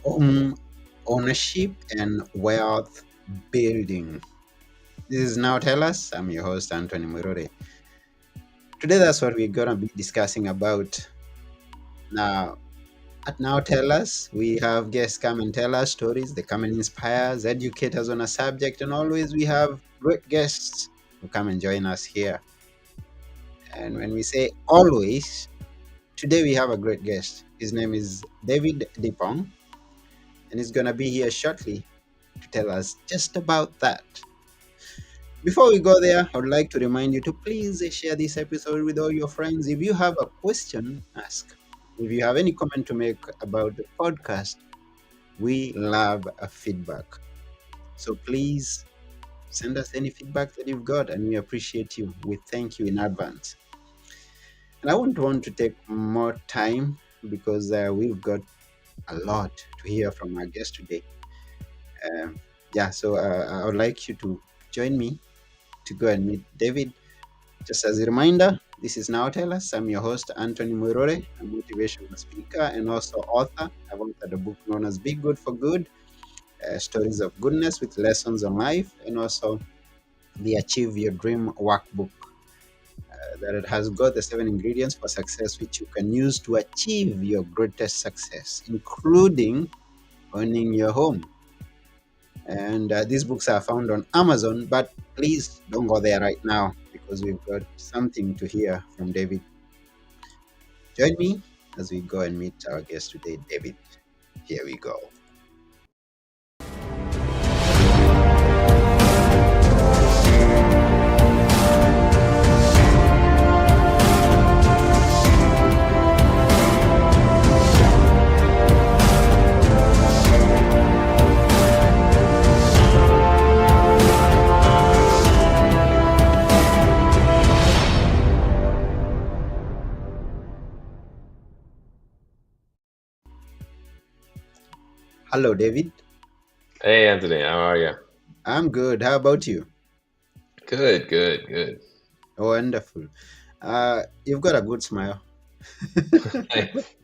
home ownership and wealth building. This is Now Tell Us. I'm your host, Anthony Murore. Today, that's what we're going to be discussing about. Now, at Now Tell Us, we have guests come and tell us stories. They come and inspire us, educate us on a subject, and always we have great guests who come and join us here. And when we say always, today we have a great guest. His name is David Dippong, and he's going to be here shortly to tell us just about that. Before we go there, I would like to remind you to please share this episode with all your friends. If you have a question, ask. If you have any comment to make about the podcast, we love a feedback. So please send us any feedback that you've got, and we appreciate you. We thank you in advance. And I won't want to take more time because we've got a lot to hear from our guest today. Um, I would like you to join me to go and meet David. Just as a reminder, this is Now Tell Us. I'm your host, Anthony Muirore, a motivational speaker and also author. I've authored a book known as Be Good for Good, Stories of Goodness with Lessons on Life, and also the Achieve Your Dream Workbook. That it has got the 7 ingredients for success, which you can use to achieve your greatest success, including owning your home. And these books are found on Amazon, but please don't go there right now because we've got something to hear from David. Join me as we go and meet our guest today, David. Here we go. Hello, David. Hey Anthony, how are you? I'm good. How about you? Good, good, good. Oh, wonderful. You've got a good smile. Thanks.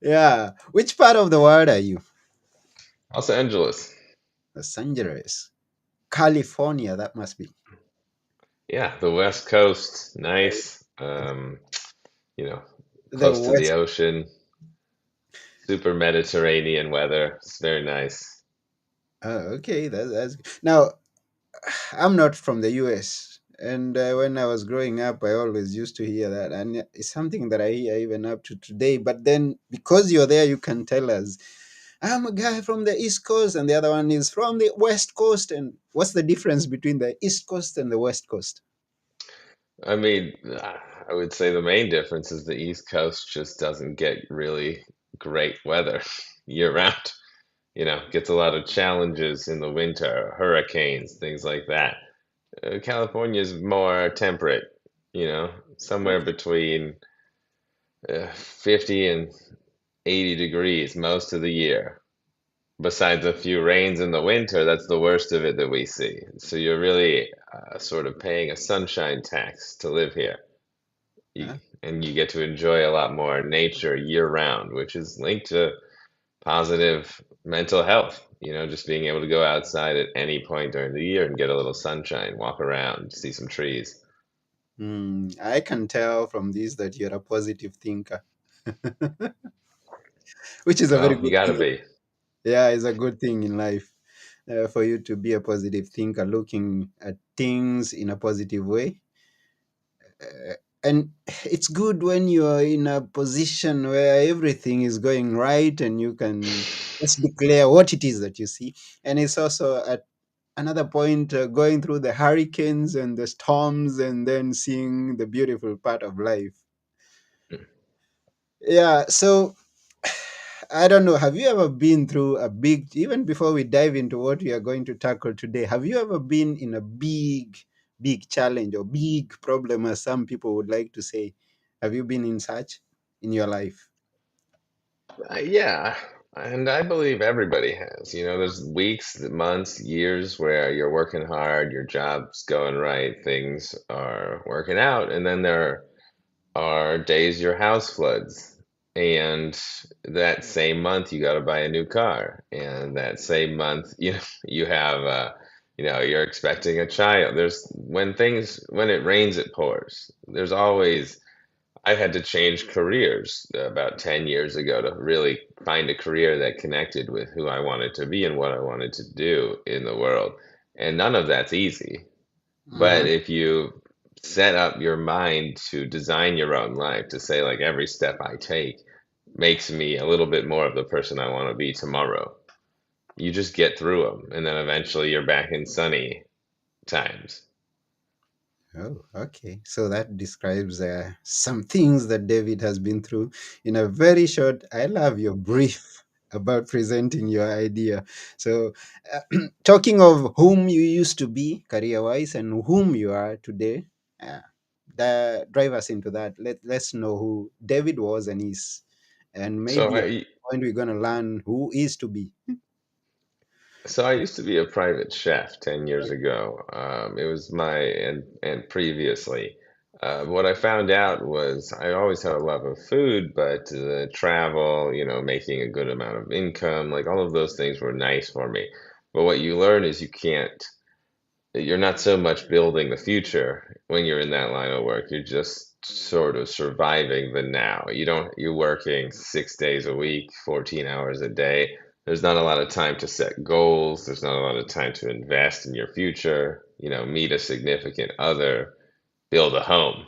Yeah. Which part of the world are you? Los Angeles. Los Angeles. California, that must be. Yeah, the West Coast, nice. You know, The close to the West. ocean, super Mediterranean weather. It's very nice. Oh, okay. That's now. I'm not from the US. And when I was growing up, I always used to hear that. And it's something that I hear even up to today. But then because you're there, you can tell us, I'm a guy from the East Coast, and the other one is from the West Coast. And what's the difference between the East Coast and the West Coast? I mean, I would say the main difference is the East Coast just doesn't get really great weather year round. Gets a lot of challenges in the winter, hurricanes, things like that. California is more temperate, somewhere Okay. between 50 and 80 degrees most of the year. Besides a few rains in the winter, that's the worst of it that we see. So you're really sort of paying a sunshine tax to live here. Huh? And you get to enjoy a lot more nature year round, which is linked to positive mental health. Just being able to go outside at any point during the year and get a little sunshine, walk around, see some trees. I can tell from this that you're a positive thinker, which is a very Well, you good gotta thing. be. Yeah, it's a good thing in life for you to be a positive thinker, looking at things in a positive way. And it's good when you're in a position where everything is going right and you can just declare what it is that you see. And it's also at another point going through the hurricanes and the storms and then seeing the beautiful part of life. Yeah, so I don't know. Have you ever been through a big, even before we dive into what we are going to tackle today, have you ever been in a big challenge or big problem, as some people would like to say? Have you been in such in your life? Yeah, and I believe everybody has. There's weeks, months, years where you're working hard, your job's going right, things are working out, and then there are days your house floods, and that same month you got to buy a new car, and that same month you have you're expecting a child. There's when it rains it pours. There's always I had to change careers about 10 years ago to really find a career that connected with who I wanted to be and what I wanted to do in the world. And none of that's easy. But Mm-hmm. if you set up your mind to design your own life, to say, like, every step I take makes me a little bit more of the person I want to be tomorrow, you just get through them. And then eventually you're back in sunny times. Oh, okay. So that describes some things that David has been through in a very short. I love your brief about presenting your idea. So, talking of whom you used to be career wise and whom you are today, uh, drive us into that. Let's know who David was and is, and So maybe at I some point we're going to learn who is to be. So I used to be a private chef 10 years ago. It was my and previously. What I found out was I always had a love of food, but the travel, making a good amount of income, like all of those things were nice for me. But what you learn is you're not so much building the future when you're in that line of work. You're just sort of surviving the now. You're working 6 days a week, 14 hours a day. There's not a lot of time to set goals. There's not a lot of time to invest in your future, meet a significant other, build a home.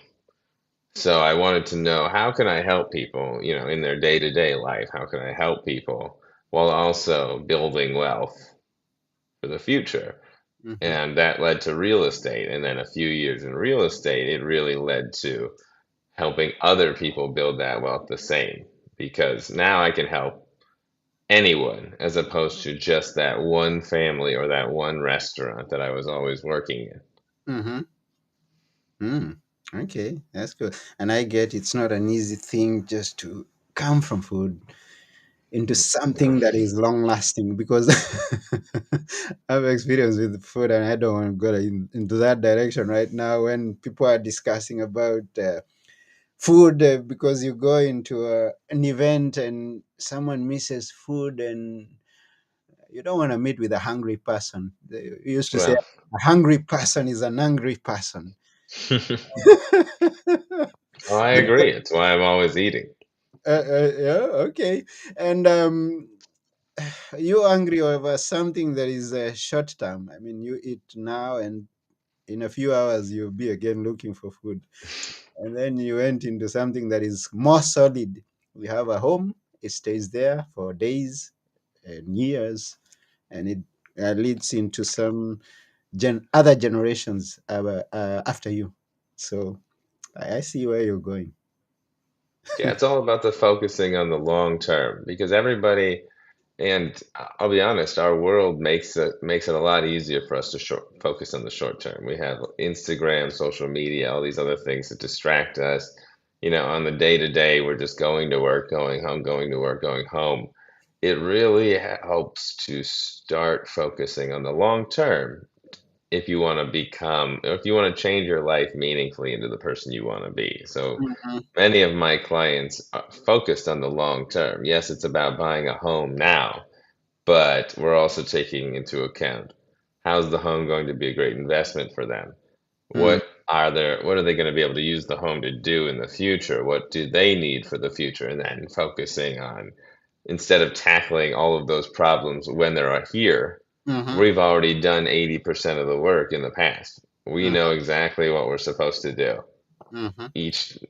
So I wanted to know, how can I help people, in their day-to-day life? How can I help people while also building wealth for the future? Mm-hmm. And that led to real estate. And then a few years in real estate, it really led to helping other people build that wealth the same. Because now I can help anyone as opposed to just that one family or that one restaurant that I was always working in. Mm-hmm. Mm. Okay, that's good. And I get it's not an easy thing just to come from food into Yeah. something that is long lasting because I've experience with food and I don't want to go into that direction right now when people are discussing about food because you go into an event and someone misses food and you don't want to meet with a hungry person. They used to say Well, a hungry person is an angry person. oh, I agree. It's why I'm always eating. Yeah, okay. And you angry over something that is short term. I mean, you eat now, and in a few hours you'll be again looking for food. And then you went into something that is more solid. We have a home; it stays there for days and years, and it leads into some other generations after you. So I see where you're going. Yeah, it's all about the focusing on the long term because everybody, and I'll be honest, our world makes it a lot easier for us to focus on the short term. We have Instagram, social media, all these other things that distract us. On the day to day, we're just going to work, going home, going to work, going home. It really helps to start focusing on the long term if you want to become, or if you want to change your life meaningfully into the person you want to be. So Mhm, many of my clients are focused on the long term. Yes, it's about buying a home now, but we're also taking into account, how's the home going to be a great investment for them? mm, What are they going to be able to use the home to do in the future? What do they need for the future? And then focusing on, instead of tackling all of those problems when they're here, mhm, we've already done 80% of the work in the past. We mm, know exactly what we're supposed to do mhm.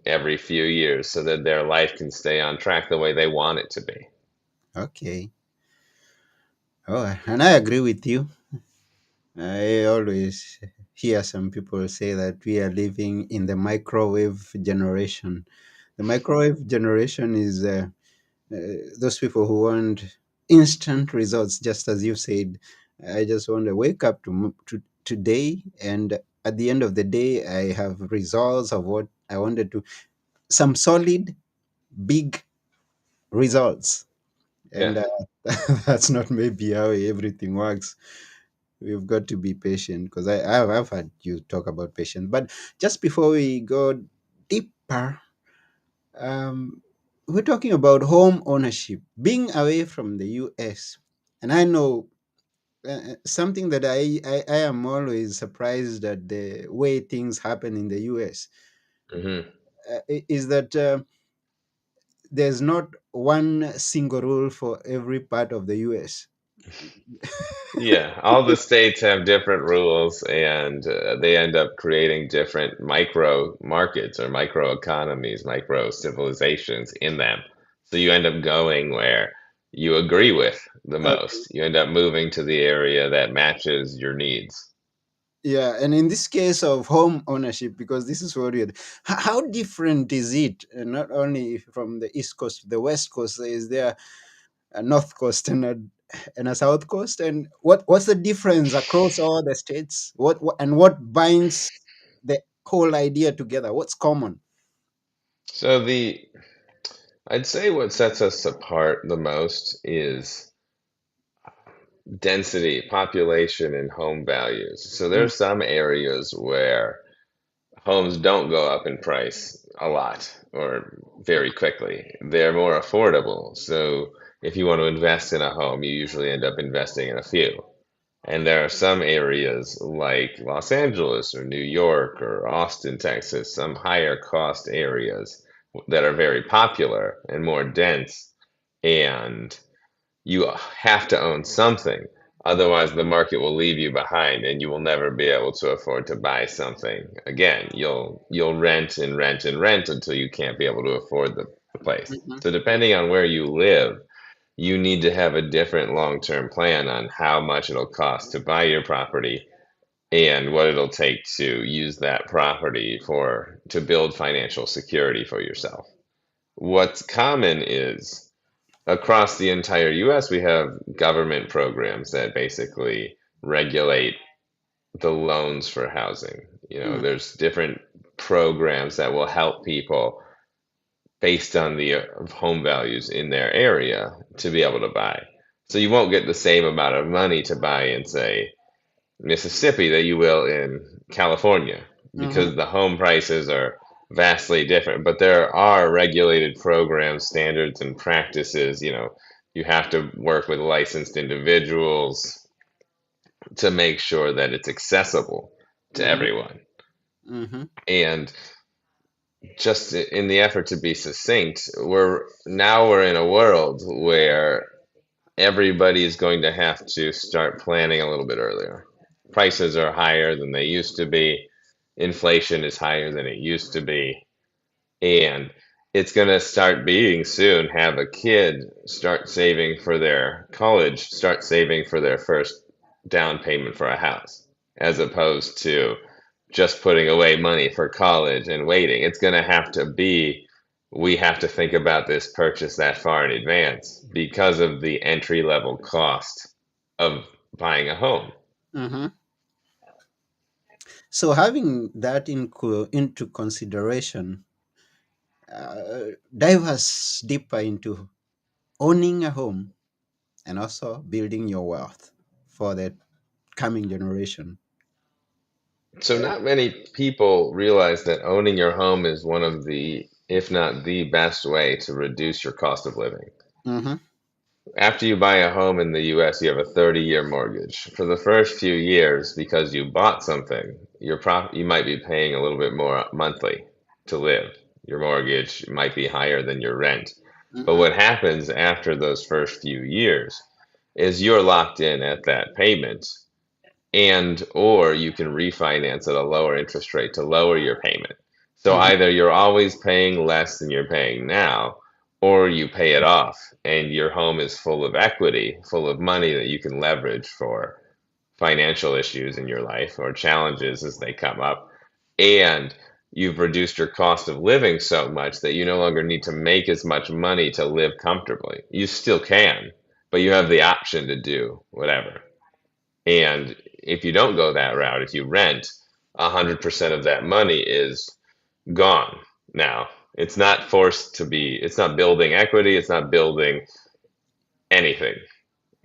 every few years so that their life can stay on track the way they want it to be. Okay. Oh, and I agree with you. I always hear some people say that we are living in the microwave generation. The microwave generation is those people who want instant results, just as you said. I just want to wake up to today, and at the end of the day, I have results of what I wanted to, some solid, big results. Yeah. And that's not maybe how everything works. We've got to be patient because I've heard you talk about patience. But just before we go deeper, um, we're talking about home ownership, being away from the US. And I know something that I am always surprised at the way things happen in the US Hmm. is that there's not one single rule for every part of the US. Yeah, all the states have different rules, and they end up creating different micro markets or micro economies, micro civilizations in them. So you end up going where you agree with the Okay. most. You end up moving to the area that matches your needs. Yeah, and in this case of home ownership, because this is what we're, how different is it? Not only from the East Coast to the West Coast, is there a North Coast and a South Coast? And what's the difference across all the states? And what binds the whole idea together? What's common? So I'd say what sets us apart the most is density, population, and home values. So there Mm, are some areas where homes don't go up in price a lot or very quickly. They're more affordable. So if you want to invest in a home, you usually end up investing in a few. And there are some areas like Los Angeles or New York or Austin, Texas, some higher cost areas that are very popular and more dense. And you have to own something. Otherwise, the market will leave you behind and you will never be able to afford to buy something again. You'll rent and rent and rent until you can't be able to afford the place. mhm, So depending on where you live, you need to have a different long-term plan on how much it'll cost to buy your property and what it'll take to use that property for to build financial security for yourself. What's common is across the entire US, we have government programs that basically regulate the loans for housing. You know, mm, there's different programs that will help people based on the home values in their area to be able to buy. So you won't get the same amount of money to buy in, say, Mississippi that you will in California mhm, because the home prices are vastly different. But there are regulated programs, standards, and practices. You know, you have to work with licensed individuals to make sure that it's accessible to mhm, everyone. mhm, And just in the effort to be succinct, we're in a world where everybody is going to have to start planning a little bit earlier. Prices are higher than they used to be. Inflation is higher than it used to be. And it's going to start being soon have a kid start saving for their college, start saving for their first down payment for a house, as opposed to just putting away money for college and waiting. It's going to have to be, we have to think about this purchase that far in advance because of the entry level cost of buying a home. mhm. So having that into consideration, dive us deeper into owning a home and also building your wealth for the coming generation. So, not many people realize that owning your home is one of the, if not the best way to reduce your cost of living. Mm-hmm, After you buy a home in the US, you have a 30-year mortgage. For the first few years, because you bought something, you might be paying a little bit more monthly to live. Your mortgage might be higher than your rent. But mm-hmm, what happens after those first few years is you're locked in at that payment and or you can refinance at a lower interest rate to lower your payment. So mm-hmm, either you're always paying less than you're paying now, or you pay it off and your home is full of equity, full of money that you can leverage for financial issues in your life or challenges as they come up. And you've reduced your cost of living so much that you no longer need to make as much money to live comfortably. You still can, but you have the option to do whatever. And if you don't go that route, if you rent, 100% of that money is gone now. It's not forced to be, it's not building equity, it's not building anything,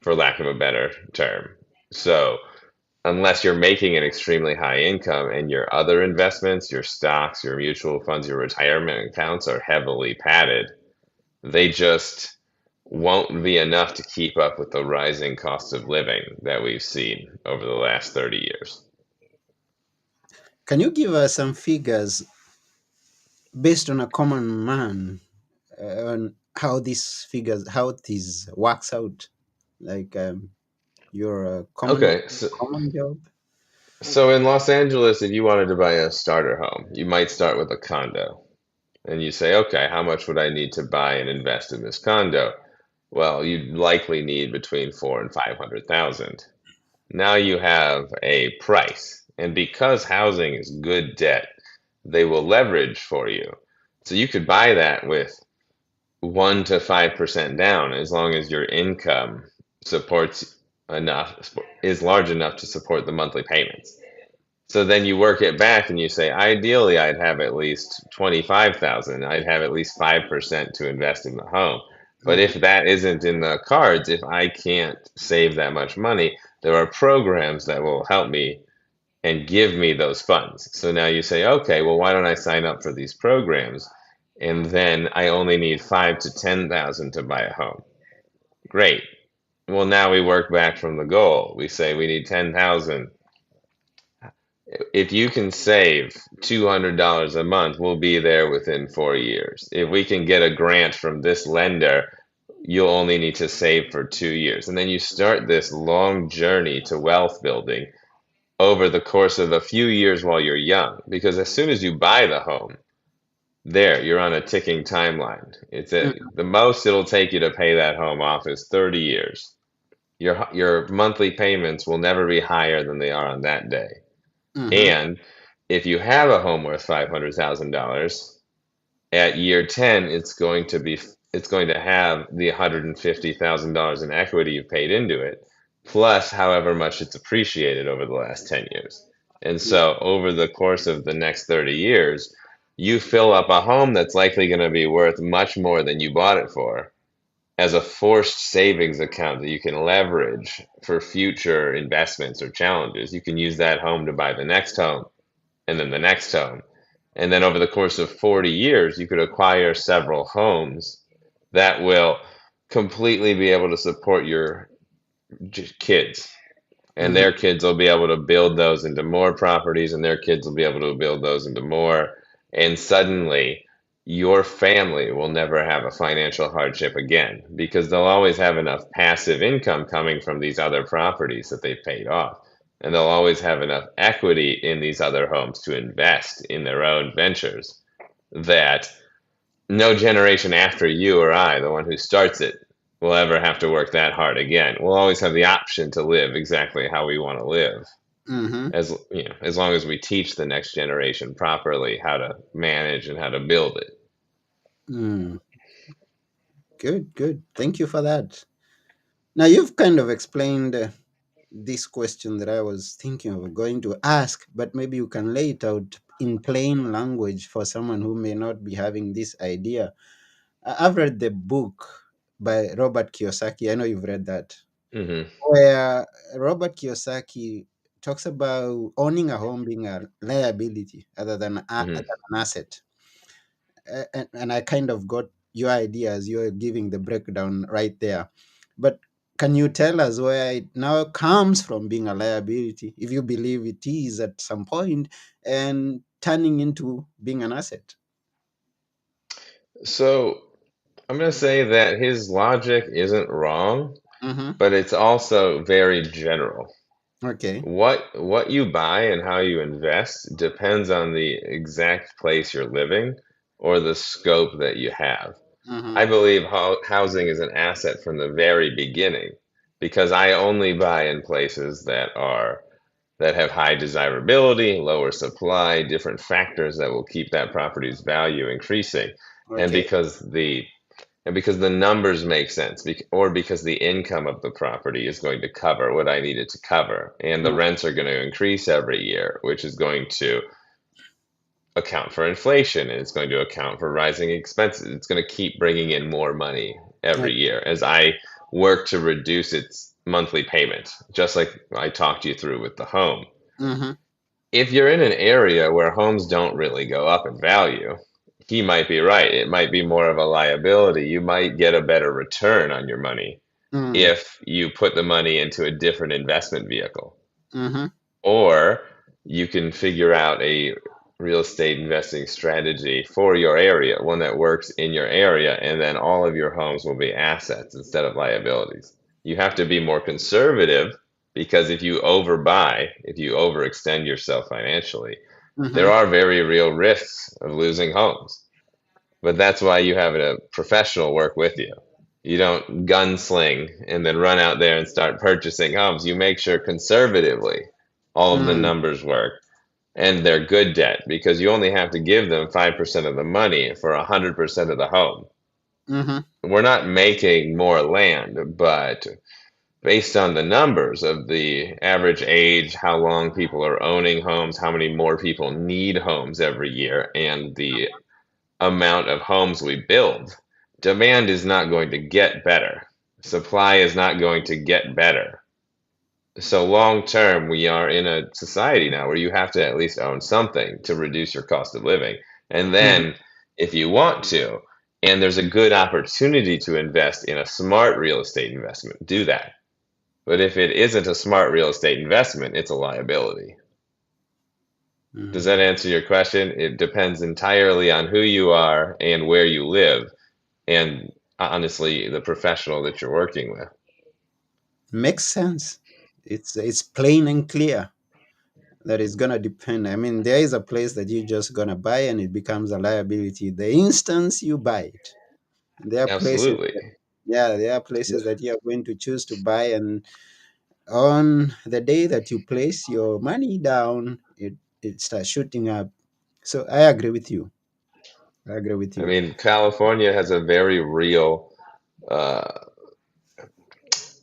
for lack of a better term. So, unless you're making an extremely high income and your other investments, your stocks, your mutual funds, your retirement accounts are heavily padded, They just won't be enough to keep up with the rising cost of living that we've seen over the last 30 years. Can you give us some figures based on a common man on how these figures, how this works out? Like your Okay, so common job. so in Los Angeles, if you wanted to buy a starter home, you might start with a condo. And you say, okay, how much would I need to buy and invest in this condo? Well, you'd likely need between four and 500,000. Now you have a price, and because housing is good debt, they will leverage for you. So you could buy that with 1 to 5% down as long as your income supports enough is large enough to support the monthly payments. So then you work it back and you say, ideally, I'd have at least 25,000. I'd have at least 5% to invest in the home. But Mhm. if that isn't in the cards, if I can't save that much money, there are programs that will help me and give me those funds. So now you say, okay, well, why don't I sign up for these programs? And then I only need 5 to 10,000 to buy a home. Great. Well, now we work back from the goal. We say we need 10,000. If you can save $200 a month, we'll be there within 4 years. If we can get a grant from this lender, you'll only need to save for 2 years. And then you start this long journey to wealth building over the course of a few years while you're young. Because as soon as you buy the home, there, you're on a ticking timeline. The most it'll take you to pay that home off is 30 years. Your monthly payments will never be higher than they are on that day. Mhm. And if you have a home worth $500,000, at year 10, it's going to have the $150,000 in equity you've paid into it, plus however much it's appreciated over the last 10 years. And so over the course of the next 30 years, you fill up a home that's likely going to be worth much more than you bought it for as a forced savings account that you can leverage for future investments or challenges. You can use that home to buy the next home and then the next home. And then over the course of 40 years, you could acquire several homes that will completely be able to support your kids. And Mhm. their kids will be able to build those into more properties, and their kids will be able to build those into more. And suddenly, your family will never have a financial hardship again because they'll always have enough passive income coming from these other properties that they've paid off. And they'll always have enough equity in these other homes to invest in their own ventures that no generation after you or I, the one who starts it, will ever have to work that hard again. We'll always have the option to live exactly how we want to live, Mhm. as you know, as long as we teach the next generation properly how to manage and how to build it. Mm. Good. Good. Thank you for that. Now you've kind of explained this question that I was thinking of going to ask, but maybe you can lay it out in plain language for someone who may not be having this idea. I've read the book by Robert Kiyosaki. I know you've read that, Hmm. where Robert Kiyosaki talks about owning a home being a liability Hmm. than an asset. And I kind of got your idea as you're giving the breakdown right there. But can you tell us where it now comes from being a liability, if you believe it is at some point, and turning into being an asset? So I'm going to say that his logic isn't wrong, Mm-hmm. but it's also very general. Okay. What you buy and how you invest depends on the exact place you're living or the scope that you have. Mm-hmm. I believe housing is an asset from the very beginning because I only buy in places that have high desirability, lower supply, different factors that will keep that property's value increasing. And Okay. because the numbers make sense, or because the income of the property is going to cover what I need it to cover, and the Mm. rents are going to increase every year, which is going to account for inflation and it's going to account for rising expenses. It's going to keep bringing in more money every year as I work to reduce its monthly payment, just like I talked you through with the home. Mm-hmm. If you're in an area where homes don't really go up in value, he might be right. It might be more of a liability. You might get a better return on your money Mm, if you put the money into a different investment vehicle. mm-hmm, Or you can figure out a real estate investing strategy for your area, one that works in your area, and then all of your homes will be assets instead of liabilities. You have to be more conservative because if you overbuy, if you overextend yourself financially, mm-hmm, there are very real risks of losing homes. But that's why you have a professional work with you. You don't gunsling and then run out there and start purchasing homes. You make sure conservatively all of the mm, numbers work and they're good debt because you only have to give them 5% of the money for 100% of the home. mm-hmm, We're not making more land, but based on the numbers of the average age, how long people are owning homes, how many more people need homes every year, and the amount of homes we build, demand is not going to get better. Supply is not going to get better. So long term, we are in a society now where you have to at least own something to reduce your cost of living. And mm-hmm, then if you want to, and there's a good opportunity to invest in a smart real estate investment, do that. But if it isn't a smart real estate investment, it's a liability. Does that mm. answer your question? It depends entirely on who you are and where you live, and honestly, the professional that you're working with. Makes sense. It's plain and clear that it's gonna depend. I mean, there is a place that you're just gonna buy and it becomes a liability the instance you buy it. And there are places Absolutely. that, yeah, there are places that you are going to choose to buy, and on the day that you place your money down, it starts shooting up. So I agree with you. I agree with I you. mean, California has a very real uh,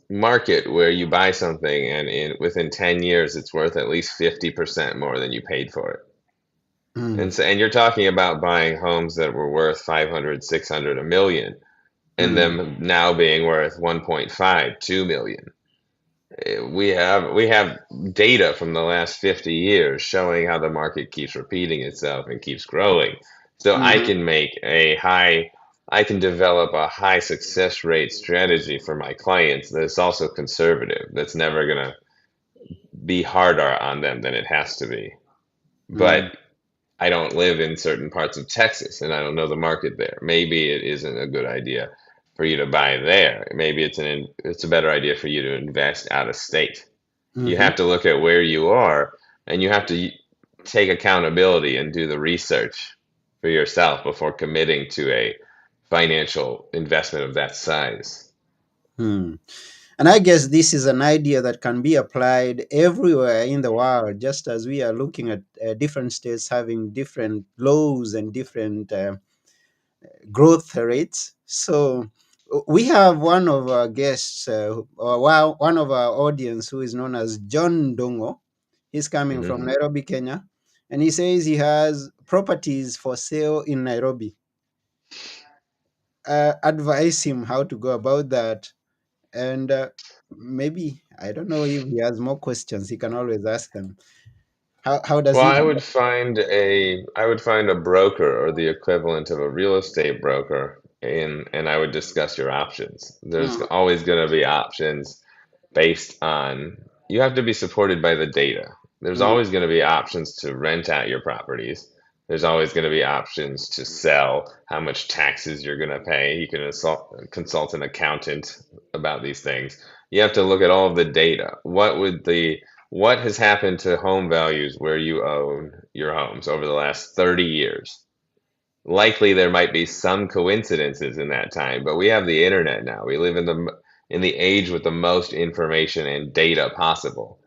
market where you buy something and within 10 years it's worth at least 50% more than you paid for it. Mm, And you're talking about buying homes that were worth 500, 600, a million, and mm, them now being worth 1.5, 2 million. We have data from the last 50 years showing how the market keeps repeating itself and keeps growing. So mhm, I can develop a high success rate strategy for my clients that's also conservative, that's never gonna be harder on them than it has to be. But mm, I don't live in certain parts of Texas and I don't know the market there. Maybe it isn't a good idea for you to buy there. Maybe it's a better idea for you to invest out of state. You mhm, have to look at where you are and you have to take accountability and do the research for yourself before committing to a financial investment of that size. mm. And I guess this is an idea that can be applied everywhere in the world, just as we are looking at different states having different laws and different growth rates. So we have one of our guests, one of our audience, who is known as John Dongo. He's coming from Hmm. Nairobi, Kenya, and he says he has properties for sale in Nairobi. Advise him how to go about that, and maybe I don't know if he has more questions. He can always ask them. How does Well, he? I would find a broker or the equivalent of a real estate broker and I would discuss your options. There's Mm, always going to be options based on you have to be supported by the data. There's mm, always going to be options to rent out your properties. There's always going to be options to sell, how much taxes you're going to pay. You can consult an accountant about these things. You have to look at all of the data. What has happened to home values where you own your homes over the last 30 years? Likely there might be some coincidences in that time, but we have the internet now. We live in the age with the most information and data possible.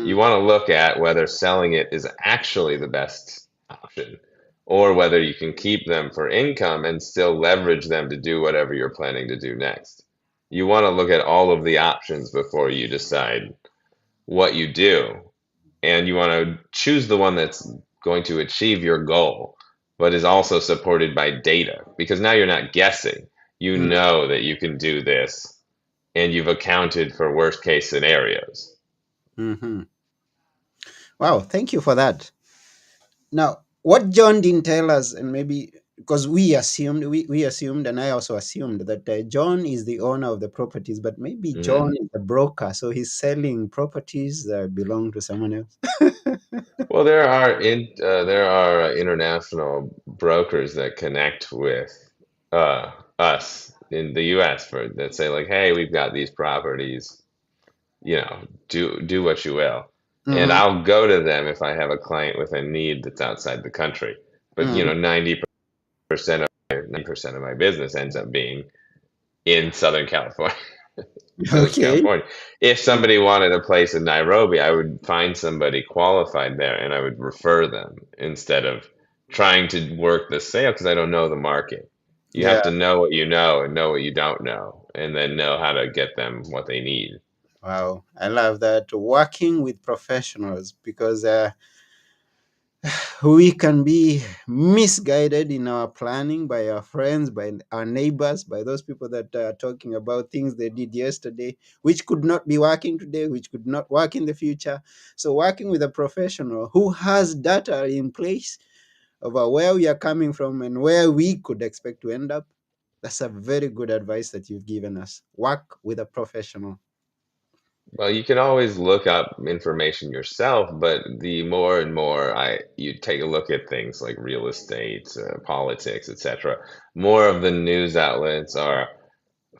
You mm, want to look at whether selling it is actually the best option or whether you can keep them for income and still leverage them to do whatever you're planning to do next. You want to look at all of the options before you decide what you do, and you want to choose the one that's going to achieve your goal, but is also supported by data because now you're not guessing. You mm, know that you can do this and you've accounted for worst case scenarios. mhm. Wow, thank you for that. Now, what John didn't tell us, and maybe because we assumed, and I also assumed that John is the owner of the properties, but maybe Mhm. John is a broker, so he's selling properties that belong to someone else. Well, there are international brokers that connect with us in the U.S. for that say like, "Hey, we've got these properties. Do what you will." And Hmm. I'll go to them if I have a client with a need that's outside the country. But Hmm. 90% of my business ends up being in Southern California. Southern Okay. California. If Mm. somebody wanted a place in Nairobi, I would find somebody qualified there and I would refer them instead of trying to work the sale because I don't know the market. You Yeah. have to know what you know and know what you don't know, and then know how to get them what they need. Wow. I love that. Working with professionals, because we can be misguided in our planning by our friends, by our neighbors, by those people that are talking about things they did yesterday, which could not be working today, which could not work in the future. So, working with a professional who has data in place about where we are coming from and where we could expect to end up, that's a very good advice that you've given us. Work with a professional. Well, you can always look up information yourself, but the more and more you take a look at things like real estate, politics, etc., more of the news outlets are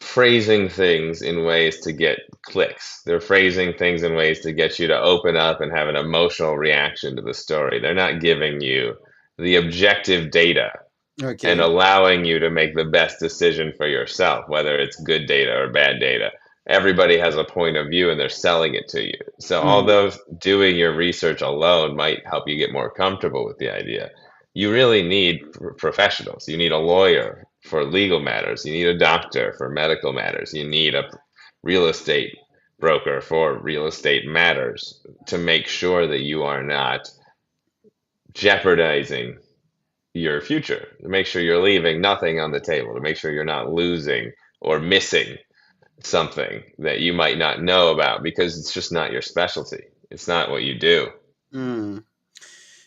phrasing things in ways to get clicks. They're phrasing things in ways to get you to open up and have an emotional reaction to the story. They're not giving you the objective data and Okay. allowing you to make the best decision for yourself, whether it's good data or bad data. Everybody has a point of view and they're selling it to you. So, Mhm. although doing your research alone might help you get more comfortable with the idea, you really need professionals. You need a lawyer for legal matters, you need a doctor for medical matters, you need a real estate broker for real estate matters to make sure that you are not jeopardizing your future, to make sure you're leaving nothing on the table, to make sure you're not losing or missing something that you might not know about because it's just not your specialty. It's not what you do. Mm.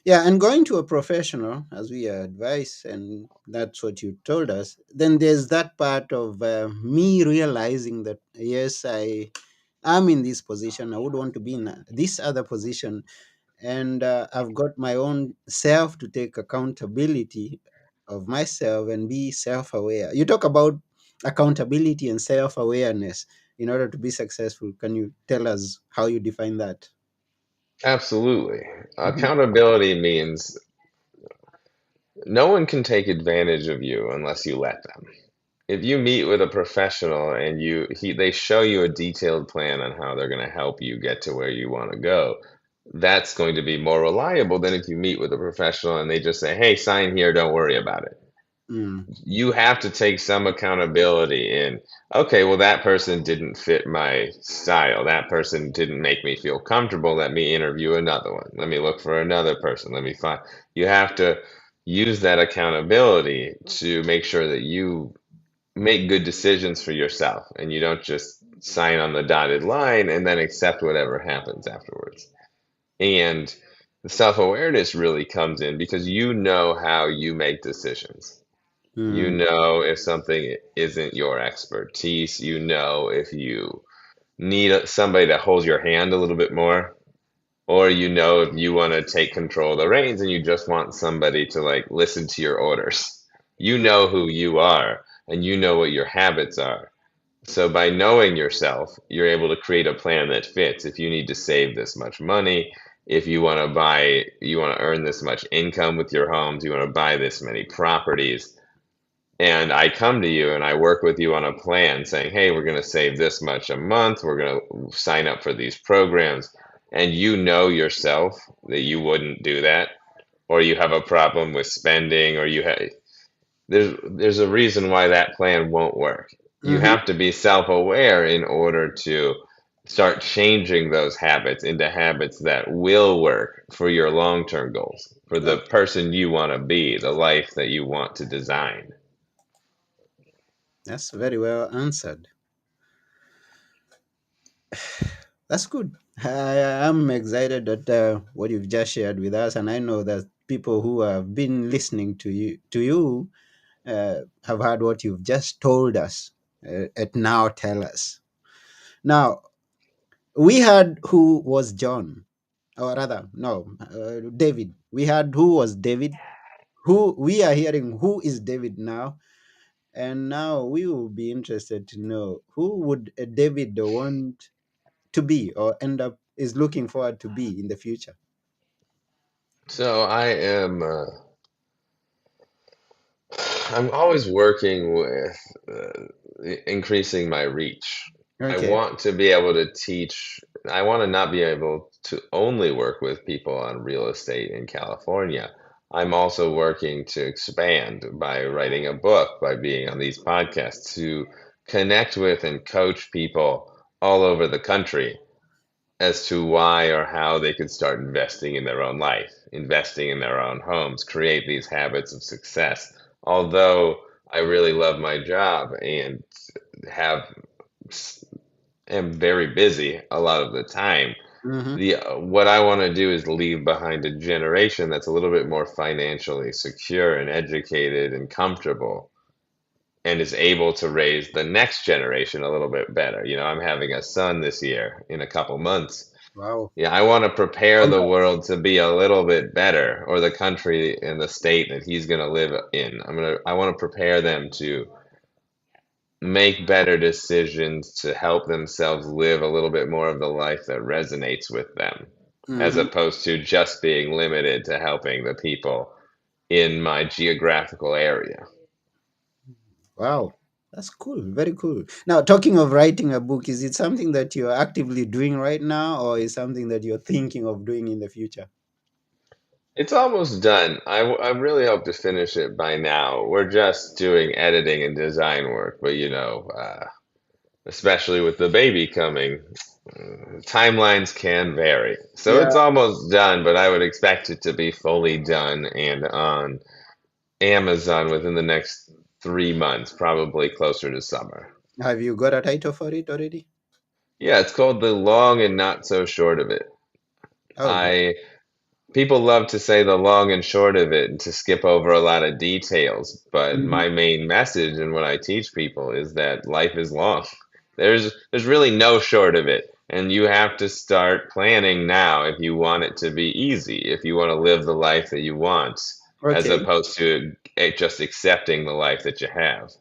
Yeah, and going to a professional, as we advise, and that's what you told us, then there's that part of me realizing that, yes, I am in this position. I would want to be in this other position. And I've got my own self to take accountability of myself and be self aware. You talk about accountability and self awareness in order to be successful. Can you tell us how you define that? Absolutely. Mhm. Accountability means no one can take advantage of you unless you let them. If you meet with a professional and they show you a detailed plan on how they're going to help you get to where you want to go, that's going to be more reliable than if you meet with a professional and they just say, "Hey, sign here, don't worry about it." Mm. You have to take some accountability in, okay, well, that person didn't fit my style. That person didn't make me feel comfortable. Let me interview another one. Let me look for another person. Let me find. You have to use that accountability to make sure that you make good decisions for yourself and you don't just sign on the dotted line and then accept whatever happens afterwards. And the self awareness really comes in because you know how you make decisions. You Mm. know if something isn't your expertise. You know if you need somebody to hold your hand a little bit more, or you know if you want to take control of the reins and you just want somebody to like listen to your orders. You know who you are and you know what your habits are. So by knowing yourself, you're able to create a plan that fits. If you need to save this much money, if you want to earn this much income with your homes, you want to buy this many properties, and I come to you and I work with you on a plan saying, hey, we're going to save this much a month. We're going to sign up for these programs. And you know yourself that you wouldn't do that, or you have a problem with spending, or there's a reason why that plan won't work. You Hmm. have to be self-aware in order to start changing those habits into habits that will work for your long-term goals, for the Okay, person you want to be, the life that you want to design. that's very well answered. That's good. I am excited at what you've just shared with us, and I know that people who have been listening to you have heard what you've just told us. And now tell us. Now, we heard who was John, or rather, no, David. We heard who was David. Who we are hearing who is David now, and now we will be interested to know who would David want to be or end up is looking forward to be in the future. So I'm always working with increasing my reach. I Okay. want to be able to teach. I want to not be able to only work with people on real estate in California. I'm also working to expand by writing a book, by being on these podcasts, to connect with and coach people all over the country as to why or how they could start investing in their own life, investing in their own homes, create these habits of success. Although I really love my job and have am very busy a lot of the time, Mm-hmm. the what I want to do is leave behind a generation that's a little bit more financially secure and educated and comfortable and is able to raise the next generation a little bit better. I'm having a son this year in a couple months. Wow. Yeah, I want to prepare the Congrats. world to be a little bit better, or the country and the state that he's going to live in. I want to prepare them to make better decisions to help themselves live a little bit more of the life that resonates with them, as Mm-hmm. opposed to just being limited to helping the people in my geographical area. Wow. That's cool. Very cool. Now, talking of writing a book, is it something that you're actively doing right now, or is something that you're thinking of doing in the future? It's almost done. I really hope to finish it by now. We're just doing editing and design work, but especially with the baby coming, timelines can vary. So Yeah. it's almost done, but I would expect it to be fully done and on Amazon within the next 3 months, probably closer to summer. Have you got a title for it already? Yeah, it's called The Long and Not So Short of It. Oh. I People love to say the long and short of it and to skip over a lot of details, but Mhm. my main message and what I teach people is that life is long. There's really no short of it, and you have to start planning now if you want it to be easy, if you want to live the life that you want, as Okay. opposed to just accepting the life that you have.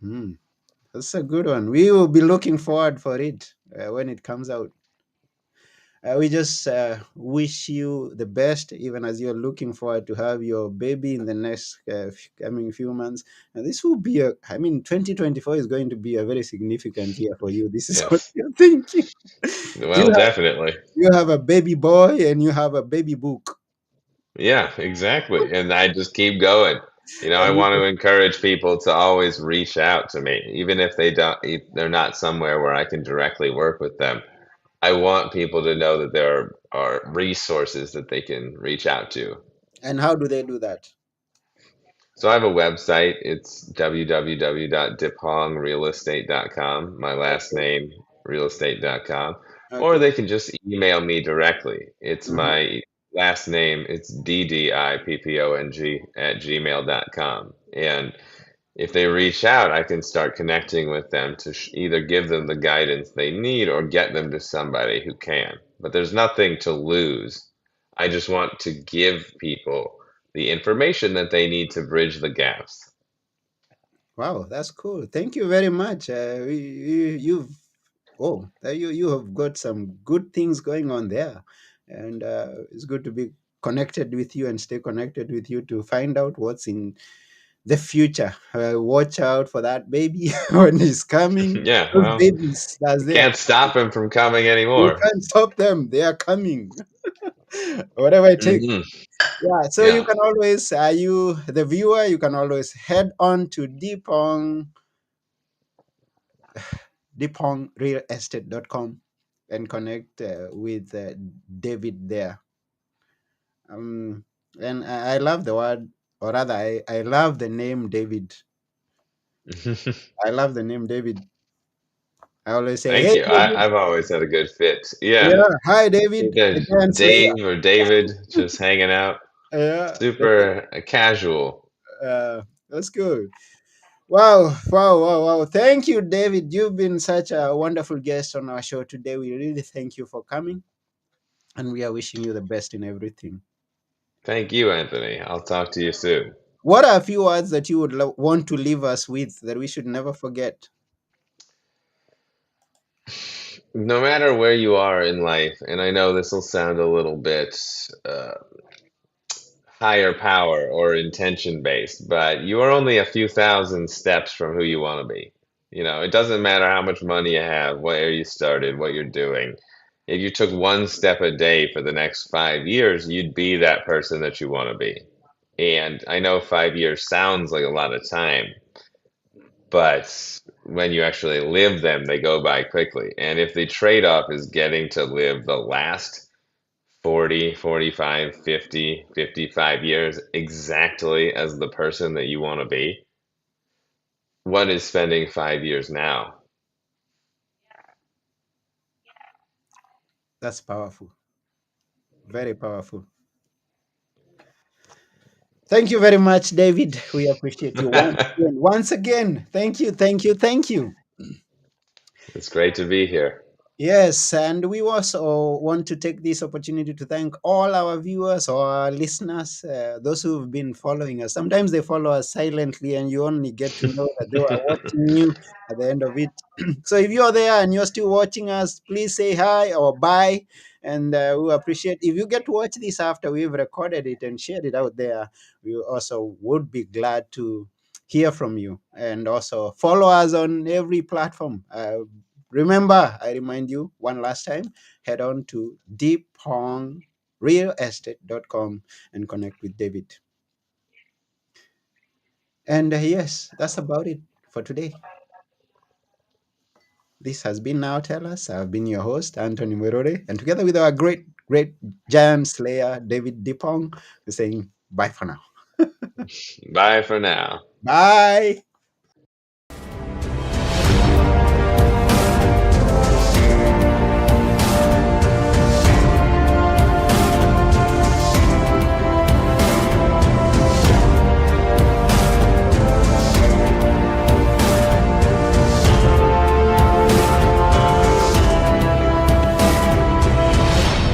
Hmm. That's a good one. We will be looking forward for it when it comes out. We just wish you the best, even as you're looking forward to have your baby in the next coming few months. And this will be 2024 is going to be a very significant year for you. This is what Yes. you're thinking. you Well, have definitely. you have a baby boy and you have a baby book, Yeah, exactly. And I just keep going. I and you want to just, encourage people to always reach out to me, even if they're not somewhere where I can directly work with them. I want people to know that there are resources that they can reach out to. and how do they do that? So I have a website. It's www.dippongrealestate.com, my last Okay. name, realestate.com. Or Okay. they can just email me directly. It's Mhm. my last name. It's DDIPPONG@gmail.com. And if they reach out, I can start connecting with them to either give them the guidance they need or get them to somebody who can. But there's nothing to lose. I just want to give people the information that they need to bridge the gaps. Wow, that's cool. Thank you very much. You've you have got some good things going on there, and it's good to be connected with you and stay connected with you to find out what's in the future. Watch out for that baby when he's coming. Yeah, Those well, babies, that's you there. can't stop him from coming You anymore. can't stop them. They are coming. Whatever it takes. Hmm. Yeah. So you Yeah. can always, you the viewer, you can always head on to dippongrealestate.com and connect with David there. Um, and I love the word, or rather, I love the name David. I love the name David. I always say, Thank hey, you. David. I've always had a good fit. Yeah. Yeah, hi, David. Either Again, Dave or David just hanging out. yeah, Super casual. uh, That's good. Wow, wow, wow, wow. Thank you, David. You've been such a wonderful guest on our show today. We really thank you for coming, and we are wishing you the best in everything. Thank you, Anthony. I'll talk to you soon. What are a few words that you would want to leave us with that we should never forget? No matter where you are in life, and I know this will sound a little bit uh, higher power or intention based, but you are only a few thousand steps from who you want to be. It doesn't matter how much money you have, where you started, what you're doing. If you took one step a day for the next 5 years, you'd be that person that you want to be. And I know 5 years sounds like a lot of time, but when you actually live them, they go by quickly. And if the trade-off is getting to live the last 40, 45, 50, 55 years exactly as the person that you want to be, what is spending 5 years now? That's powerful. Very powerful. Thank you very much, David. We appreciate you once again. Once again. Thank you, thank you, thank you. It's great to be here. Yes, and we also want to take this opportunity to thank all our viewers or our listeners, those who've been following us. Sometimes they follow us silently, and you only get to know that they were watching you at the end of it. So if you're there and you're still watching us, please say hi or bye, and we appreciate if you get to watch this after we've recorded it and shared it out there. We also would be glad to hear from you, and also follow us on every platform. Remember, I remind you one last time, head on to deepongrealestate.com and connect with David. And yes, that's about it for today. This has been Now Tell Us. I've been your host, Anthony Murore, and together with our great, great giant slayer, David Dippong, we're saying bye for now. Bye for now. Bye.